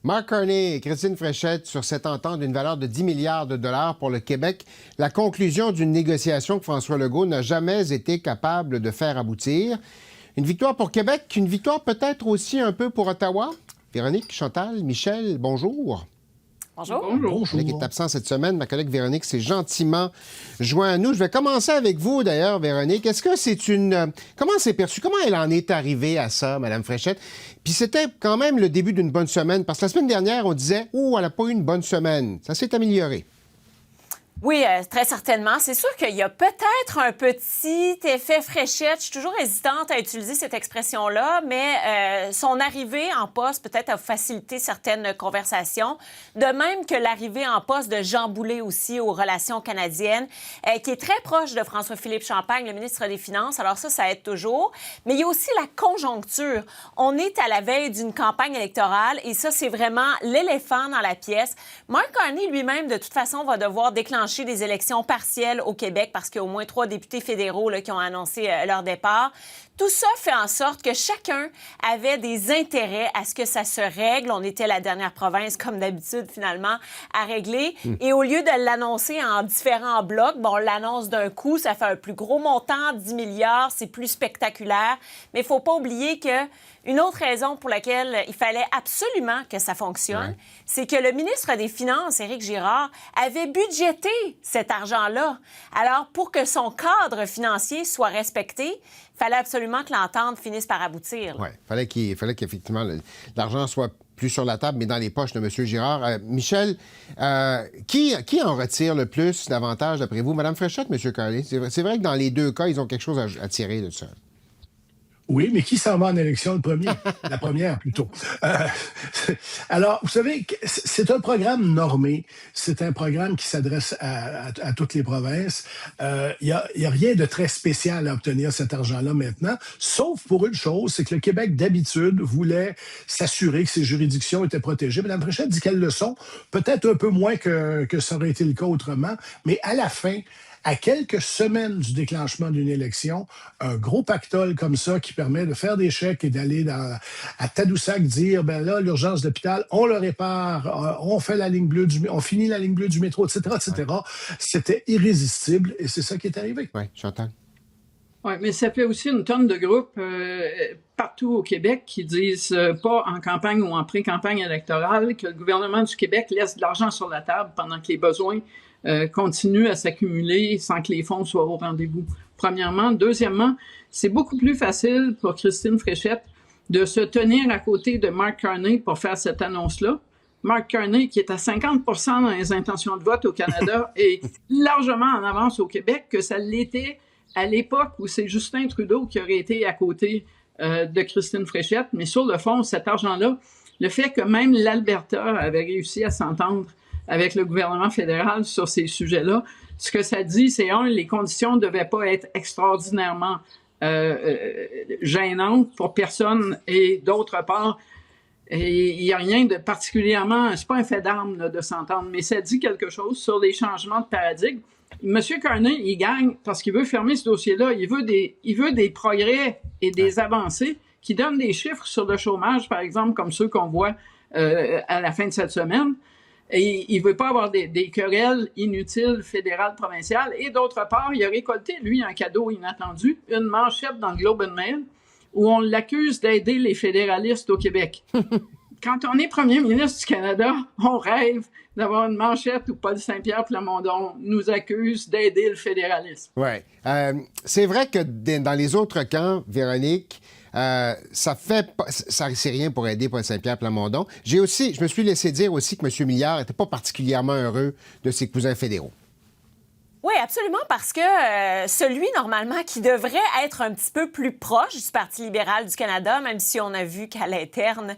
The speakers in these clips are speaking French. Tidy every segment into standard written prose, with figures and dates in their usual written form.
Mark Carney et Christine Fréchette sur cette entente d'une valeur de 10 milliards de dollars pour le Québec, la conclusion d'une négociation que François Legault n'a jamais été capable de faire aboutir. Une victoire pour Québec, une victoire peut-être aussi un peu pour Ottawa. Véronique, Chantal, Michel, bonjour. Bonjour. Bonjour. Ma collègue est absente cette semaine. Ma collègue Véronique s'est gentiment jointe à nous. Je vais commencer avec vous, d'ailleurs, Véronique. Est-ce que c'est une... Comment c'est perçu? Comment elle en est arrivée à ça, Mme Fréchette? Puis c'était quand même le début d'une bonne semaine, parce que la semaine dernière, on disait « Oh, elle n'a pas eu une bonne semaine ». Ça s'est amélioré. Oui, très certainement. C'est sûr qu'il y a peut-être un petit effet Fréchette. Je suis toujours hésitante à utiliser cette expression-là, mais son arrivée en poste peut-être a facilité certaines conversations. De même que l'arrivée en poste de Jean Boulet aussi aux relations canadiennes, qui est très proche de François-Philippe Champagne, le ministre des Finances. Alors ça aide toujours. Mais il y a aussi la conjoncture. On est à la veille d'une campagne électorale et ça, c'est vraiment l'éléphant dans la pièce. Mark Carney lui-même, de toute façon, va devoir déclencher des élections partielles au Québec parce qu'il y a au moins 3 députés fédéraux là, qui ont annoncé leur départ. Tout ça fait en sorte que chacun avait des intérêts à ce que ça se règle. On était la dernière province, comme d'habitude, finalement, à régler. Et au lieu de l'annoncer en différents blocs, on l'annonce d'un coup, ça fait un plus gros montant, 10 milliards, c'est plus spectaculaire. Mais il ne faut pas oublier que une autre raison pour laquelle il fallait absolument que ça fonctionne, c'est que le ministre des Finances, Éric Girard, avait budgété cet argent-là. Alors, pour que son cadre financier soit respecté, il fallait absolument que l'entente finisse par aboutir. Oui, il fallait qu'effectivement l'argent soit plus sur la table, mais dans les poches de M. Girard. Michel, qui en retire le plus d'avantages, d'après vous? Mme Fréchette, M. Carney? C'est vrai que dans les deux cas, ils ont quelque chose à tirer de ça. Oui, mais qui s'en va en élection le premier? La première, plutôt. Alors, vous savez, c'est un programme normé. C'est un programme qui s'adresse à toutes les provinces. Il y a rien de très spécial à obtenir cet argent-là maintenant, sauf pour une chose, c'est que le Québec, d'habitude, voulait s'assurer que ses juridictions étaient protégées. Mme Fréchette dit qu'elles le sont, peut-être un peu moins que ça aurait été le cas autrement, mais à la fin, à quelques semaines du déclenchement d'une élection, un gros pactole comme ça qui permet de faire des chèques et d'aller à Tadoussac dire, ben là, l'urgence d'hôpital, on le répare, on fait la ligne bleue on finit la ligne bleue du métro, etc., etc. Ouais. C'était irrésistible et c'est ça qui est arrivé. Oui, j'entends. Oui, mais ça fait aussi une tonne de groupes partout au Québec qui disent pas en campagne ou en pré-campagne électorale que le gouvernement du Québec laisse de l'argent sur la table pendant que les besoins continuent à s'accumuler sans que les fonds soient au rendez-vous. Premièrement. Deuxièmement, c'est beaucoup plus facile pour Christine Fréchette de se tenir à côté de Mark Carney pour faire cette annonce-là. Mark Carney, qui est à 50% dans les intentions de vote au Canada, est largement en avance au Québec que ça l'était à l'époque où c'est Justin Trudeau qui aurait été à côté de Christine Fréchette. Mais sur le fond, cet argent-là, le fait que même l'Alberta avait réussi à s'entendre avec le gouvernement fédéral sur ces sujets-là, ce que ça dit, c'est les conditions ne devaient pas être extraordinairement gênantes pour personne, et d'autre part, il n'y a rien de particulièrement, c'est pas un fait d'armes là, de s'entendre, mais ça dit quelque chose sur les changements de paradigme. M. Carney, il gagne parce qu'il veut fermer ce dossier-là. Il veut des progrès et des avancées qui donnent des chiffres sur le chômage, par exemple, comme ceux qu'on voit à la fin de cette semaine. Et il veut pas avoir des querelles inutiles fédérales, provinciales. Et d'autre part, il a récolté, lui, un cadeau inattendu, une manchette dans le Globe and Mail où on l'accuse d'aider les fédéralistes au Québec. Quand on est premier ministre du Canada, on rêve d'avoir une manchette où Paul Saint-Pierre Plamondon nous accuse d'aider le fédéralisme. Oui. C'est vrai que dans les autres camps, Véronique, c'est rien pour aider Paul Saint-Pierre Plamondon. Je me suis laissé dire aussi que M. Milliard n'était pas particulièrement heureux de ses cousins fédéraux. Oui, absolument, parce que celui, normalement, qui devrait être un petit peu plus proche du Parti libéral du Canada, même si on a vu qu'à l'interne,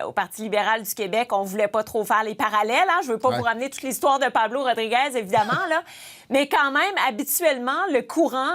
au Parti libéral du Québec, on voulait pas trop faire les parallèles. Hein? Je veux pas vous ramener toute l'histoire de Pablo Rodriguez, évidemment, là. Mais quand même, habituellement, le courant,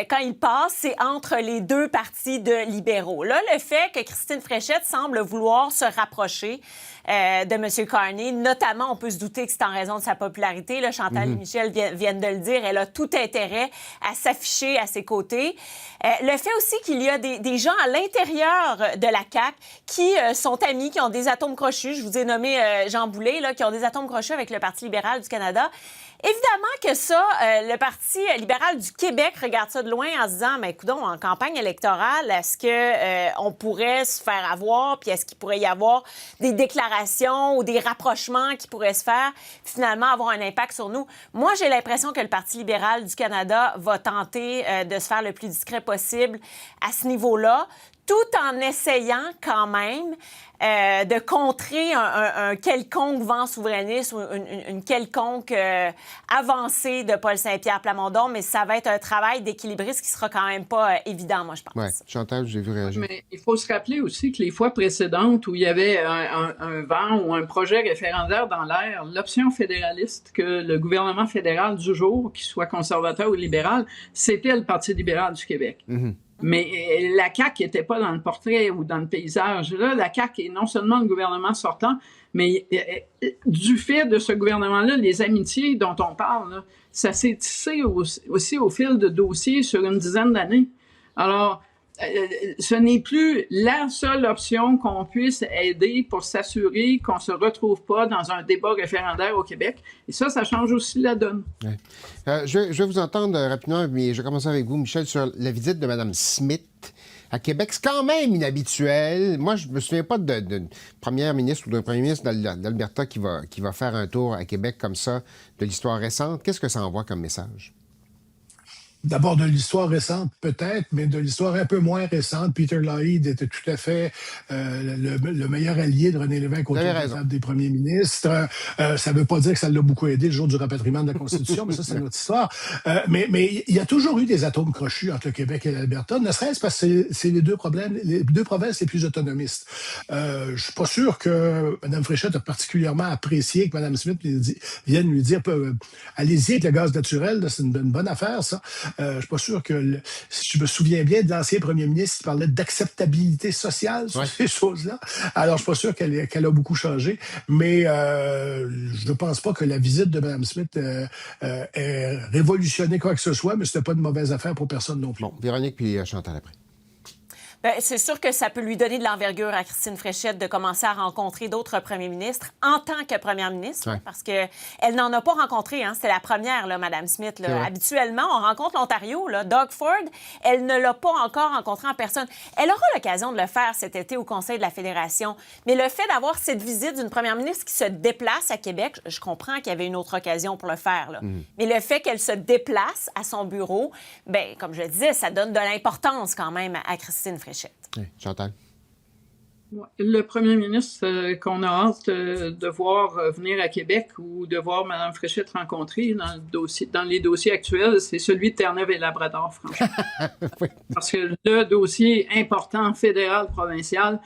quand il passe, c'est entre les deux partis de libéraux. Là, le fait que Christine Fréchette semble vouloir se rapprocher de M. Carney. Notamment, on peut se douter que c'est en raison de sa popularité. Là, Chantal et Michel viennent de le dire. Elle a tout intérêt à s'afficher à ses côtés. Le fait aussi qu'il y a des gens à l'intérieur de la CAQ qui sont amis, qui ont des atomes crochus. Je vous ai nommé Jean Boulet, là, qui ont des atomes crochus avec le Parti libéral du Canada. Évidemment que ça, le Parti libéral du Québec regarde ça de loin en se disant, mais coudonc, en campagne électorale, est-ce que on pourrait se faire avoir, puis est-ce qu'il pourrait y avoir des déclarations ou des rapprochements qui pourraient se faire, finalement avoir un impact sur nous? Moi, j'ai l'impression que le Parti libéral du Canada va tenter de se faire le plus discret possible à ce niveau-là, tout en essayant quand même de contrer un quelconque vent souverainiste ou une quelconque avancée de Paul Saint-Pierre Plamondon, mais ça va être un travail d'équilibriste qui sera quand même pas évident, moi, je pense. Oui, Chantal, j'ai vu réagir. Mais il faut se rappeler aussi que les fois précédentes où il y avait un vent ou un projet référendaire dans l'air, l'option fédéraliste que le gouvernement fédéral du jour, qu'il soit conservateur ou libéral, c'était le Parti libéral du Québec. Mm-hmm. Mais la CAQ n'était pas dans le portrait ou dans le paysage. Là, la CAQ est non seulement le gouvernement sortant, mais du fait de ce gouvernement-là, les amitiés dont on parle, là, ça s'est tissé aussi au fil de dossiers sur une dizaine d'années. Alors, ce n'est plus la seule option qu'on puisse aider pour s'assurer qu'on ne se retrouve pas dans un débat référendaire au Québec. Et ça change aussi la donne. Ouais. Je vais vous entendre rapidement, mais je vais commencer avec vous, Michel, sur la visite de Mme Smith à Québec. C'est quand même inhabituel. Moi, je ne me souviens pas d'une première ministre ou d'un premier ministre d'Alberta qui va faire un tour à Québec comme ça de l'histoire récente. Qu'est-ce que ça envoie comme message? D'abord, de l'histoire récente, peut-être, mais de l'histoire un peu moins récente. Peter Lougheed était tout à fait le meilleur allié de René Lévesque autour de la table des premiers ministres. Ça ne veut pas dire que ça l'a beaucoup aidé le jour du rapatriement de la Constitution, mais ça, c'est notre histoire. Mais il y a toujours eu des atomes crochus entre le Québec et l'Alberta, ne serait-ce parce que c'est les deux provinces les plus autonomistes. Je suis pas sûr que Mme Fréchette a particulièrement apprécié que Mme Smith vienne lui dire allez-y avec le gaz naturel, c'est une bonne affaire, ça. Je suis pas sûr que, si je me souviens bien de l'ancien premier ministre, il parlait d'acceptabilité sociale sur ces choses-là. Alors, je suis pas sûr qu'elle a beaucoup changé, mais je ne pense pas que la visite de Mme Smith ait révolutionné quoi que ce soit, mais c'était pas une mauvaise affaire pour personne non plus. Bon, Véronique puis Chantal après. Bien, c'est sûr que ça peut lui donner de l'envergure à Christine Fréchette de commencer à rencontrer d'autres premiers ministres en tant que première ministre, parce qu'elle n'en a pas rencontré. C'était la première, là, Mme Smith. Là. Habituellement, on rencontre l'Ontario. Là. Doug Ford, elle ne l'a pas encore rencontré en personne. Elle aura l'occasion de le faire cet été au Conseil de la Fédération. Mais le fait d'avoir cette visite d'une première ministre qui se déplace à Québec, je comprends qu'il y avait une autre occasion pour le faire. Là. Mais le fait qu'elle se déplace à son bureau, bien, comme je le disais, ça donne de l'importance quand même à Christine Fréchette. Oui, Chantal. Le premier ministre qu'on a hâte de voir venir à Québec ou de voir Mme Fréchette rencontrer dans les dossiers actuels, c'est celui de Terre-Neuve et Labrador, franchement. Oui. Parce que le dossier important fédéral-provincial,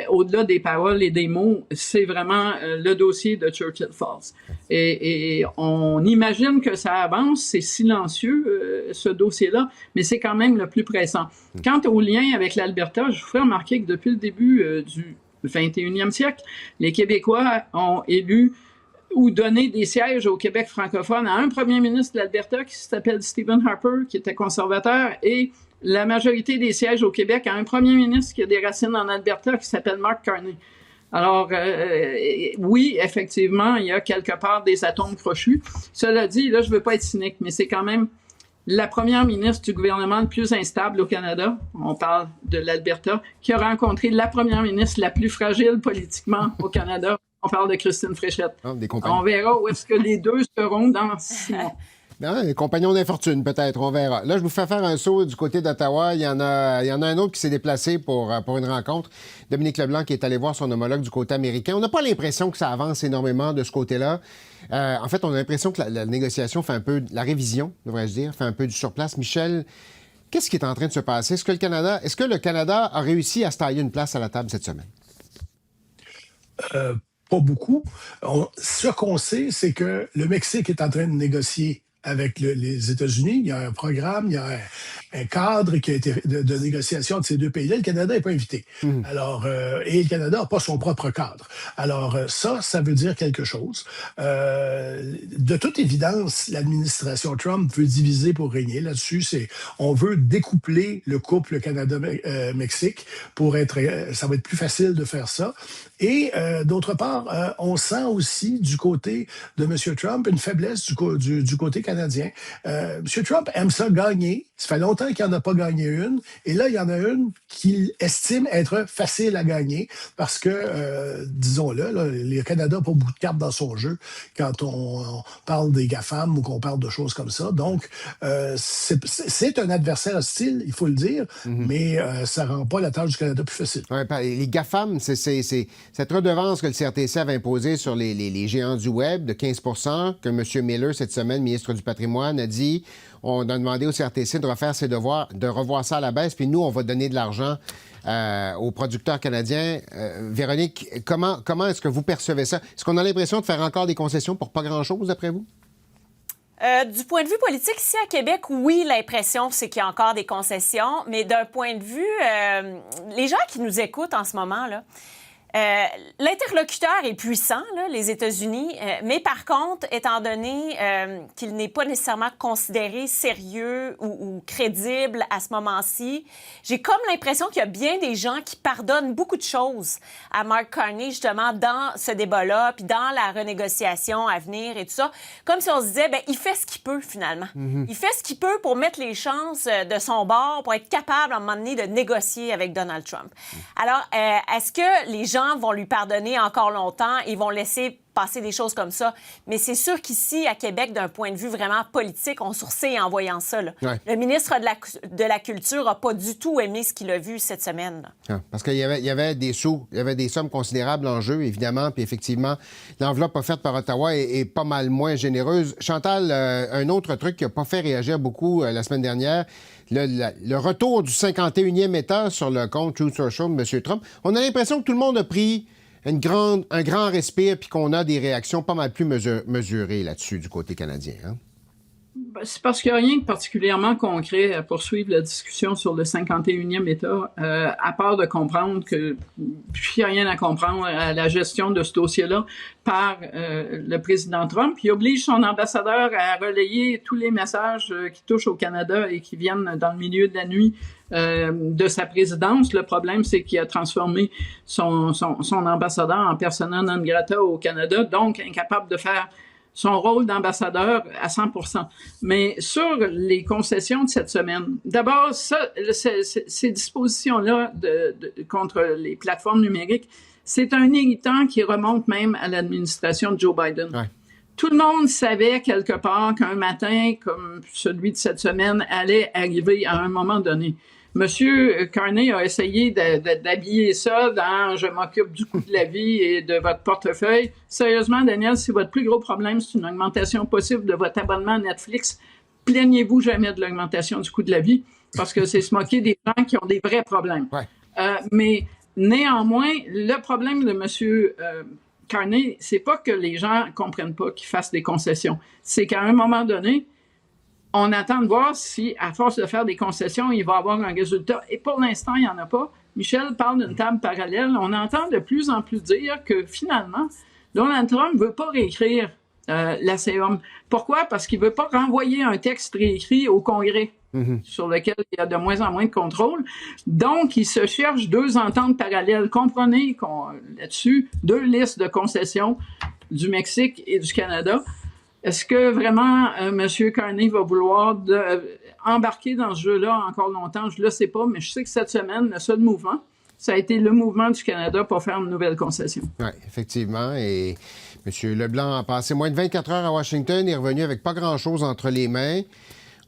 au-delà des paroles et des mots, c'est vraiment le dossier de Churchill Falls. Et on imagine que ça avance, c'est silencieux, ce dossier-là, mais c'est quand même le plus pressant. Quant au lien avec l'Alberta, je vous ferai remarquer que depuis le début du 21e siècle, les Québécois ont élu ou donné des sièges au Québec francophone à un premier ministre de l'Alberta qui s'appelle Stephen Harper, qui était conservateur, et la majorité des sièges au Québec à un premier ministre qui a des racines en Alberta qui s'appelle Mark Carney. Alors, oui, effectivement, il y a quelque part des atomes crochus. Cela dit, là, je veux pas être cynique, mais c'est quand même la première ministre du gouvernement le plus instable au Canada, on parle de l'Alberta, qui a rencontré la première ministre la plus fragile politiquement au Canada. On parle de Christine Fréchette. On verra où est-ce que les deux seront dans 6 mois. Non, les compagnons d'infortune, peut-être, on verra. Là, je vous fais faire un saut du côté d'Ottawa. Il y en a un autre qui s'est déplacé pour une rencontre. Dominique Leblanc qui est allé voir son homologue du côté américain. On n'a pas l'impression que ça avance énormément de ce côté-là. En fait, on a l'impression que la négociation fait un peu... La révision, devrais-je dire, fait un peu du surplace. Michel, qu'est-ce qui est en train de se passer? Est-ce que le Canada a réussi à se tailler une place à la table cette semaine? Pas beaucoup. Ce qu'on sait, c'est que le Mexique est en train de négocier avec les États-Unis. Il y a un programme, il y a un cadre qui a été de négociation de ces deux pays-là. Le Canada n'est pas invité. Alors, et le Canada n'a pas son propre cadre. Alors, ça veut dire quelque chose. De toute évidence, l'administration Trump veut diviser pour régner. Là-dessus, on veut découpler le couple Canada-Mexique pour ça va être plus facile de faire ça. Et d'autre part, on sent aussi du côté de M. Trump une faiblesse du côté canadien. M. Trump aime ça gagner. Ça fait longtemps qu'il n'en a pas gagné une. Et là, il y en a une qu'il estime être facile à gagner parce que, disons-le, là, le Canada n'a pas beaucoup de cartes dans son jeu quand on parle des GAFAM ou qu'on parle de choses comme ça. Donc, c'est un adversaire hostile, il faut le dire, mais ça ne rend pas la tâche du Canada plus facile. Ouais, les GAFAM, c'est cette redevance que le CRTC avait imposée sur les géants du Web de 15 que M. Miller, cette semaine, ministre du Patrimoine, a dit on a demandé au CRTC de refaire ses devoirs, de revoir ça à la baisse, puis nous, on va donner de l'argent aux producteurs canadiens. Véronique, comment est-ce que vous percevez ça? Est-ce qu'on a l'impression de faire encore des concessions pour pas grand-chose, d'après vous? Du point de vue politique, ici à Québec, oui, l'impression, c'est qu'il y a encore des concessions, mais d'un point de vue, les gens qui nous écoutent en ce moment, là, l'interlocuteur est puissant, là, les États-Unis, mais par contre, étant donné qu'il n'est pas nécessairement considéré sérieux ou crédible à ce moment-ci, j'ai comme l'impression qu'il y a bien des gens qui pardonnent beaucoup de choses à Mark Carney, justement, dans ce débat-là, puis dans la renégociation à venir et tout ça, comme si on se disait, il fait ce qu'il peut, finalement. Il fait ce qu'il peut pour mettre les chances de son bord, pour être capable, à un moment donné, de négocier avec Donald Trump. Alors, est-ce que les gens vont lui pardonner encore longtemps et vont laisser passer des choses comme ça? Mais c'est sûr qu'ici, à Québec, d'un point de vue vraiment politique, on sourcille en voyant ça. Là. Ouais. Le ministre de la Culture n'a pas du tout aimé ce qu'il a vu cette semaine. Parce qu'il y avait des sous, il y avait des sommes considérables en jeu, évidemment, puis effectivement, l'enveloppe offerte par Ottawa est pas mal moins généreuse. Chantal, un autre truc qui n'a pas fait réagir beaucoup la semaine dernière, le retour du 51e État sur le compte Truth Social de M. Trump, on a l'impression que tout le monde a pris un grand respire puis qu'on a des réactions pas mal plus mesurées là-dessus du côté canadien. Hein? C'est parce qu'il n'y a rien de particulièrement concret à poursuivre la discussion sur le 51e État, à part de comprendre que il n'y a rien à comprendre à la gestion de ce dossier-là par le président Trump. Il oblige son ambassadeur à relayer tous les messages qui touchent au Canada et qui viennent dans le milieu de la nuit de sa présidence. Le problème, c'est qu'il a transformé son ambassadeur en persona non grata au Canada, donc incapable de faire son rôle d'ambassadeur à 100%. Mais sur les concessions de cette semaine, d'abord, ces dispositions-là contre les plateformes numériques, c'est un irritant qui remonte même à l'administration de Joe Biden. Ouais. Tout le monde savait quelque part qu'un matin, comme celui de cette semaine, allait arriver à un moment donné. Monsieur Carney a essayé d'habiller ça dans « je m'occupe du coût de la vie et de votre portefeuille ». Sérieusement, Daniel, si votre plus gros problème, c'est une augmentation possible de votre abonnement à Netflix, plaignez-vous jamais de l'augmentation du coût de la vie, parce que c'est se moquer des gens qui ont des vrais problèmes. Ouais. Mais néanmoins, le problème de monsieur Carney, c'est pas que les gens comprennent pas qu'il fasse des concessions. C'est qu'à un moment donné, on attend de voir si, à force de faire des concessions, il va avoir un résultat. Et pour l'instant, il n'y en a pas. Michel parle d'une table parallèle. On entend de plus en plus dire que, finalement, Donald Trump ne veut pas réécrire l'ACOM. Pourquoi? Parce qu'il ne veut pas renvoyer un texte réécrit au Congrès, sur lequel il y a de moins en moins de contrôle. Donc, il se cherche deux ententes parallèles. Comprenez là-dessus, deux listes de concessions du Mexique et du Canada. Est-ce que vraiment M. Carney va vouloir embarquer dans ce jeu-là encore longtemps? Je ne le sais pas, mais je sais que cette semaine, le seul mouvement, ça a été le mouvement du Canada pour faire une nouvelle concession. Oui, effectivement. Et M. Leblanc a passé moins de 24 heures à Washington. Il est revenu avec pas grand-chose entre les mains.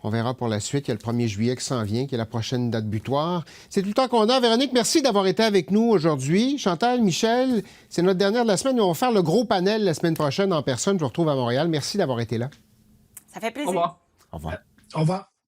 On verra pour la suite. Il y a le 1er juillet qui s'en vient, qui est la prochaine date butoir. C'est tout le temps qu'on a. Véronique, merci d'avoir été avec nous aujourd'hui. Chantal, Michel, c'est notre dernière de la semaine. On va faire le gros panel la semaine prochaine en personne. Je vous retrouve à Montréal. Merci d'avoir été là. Ça fait plaisir. Au revoir. Au revoir. Au revoir.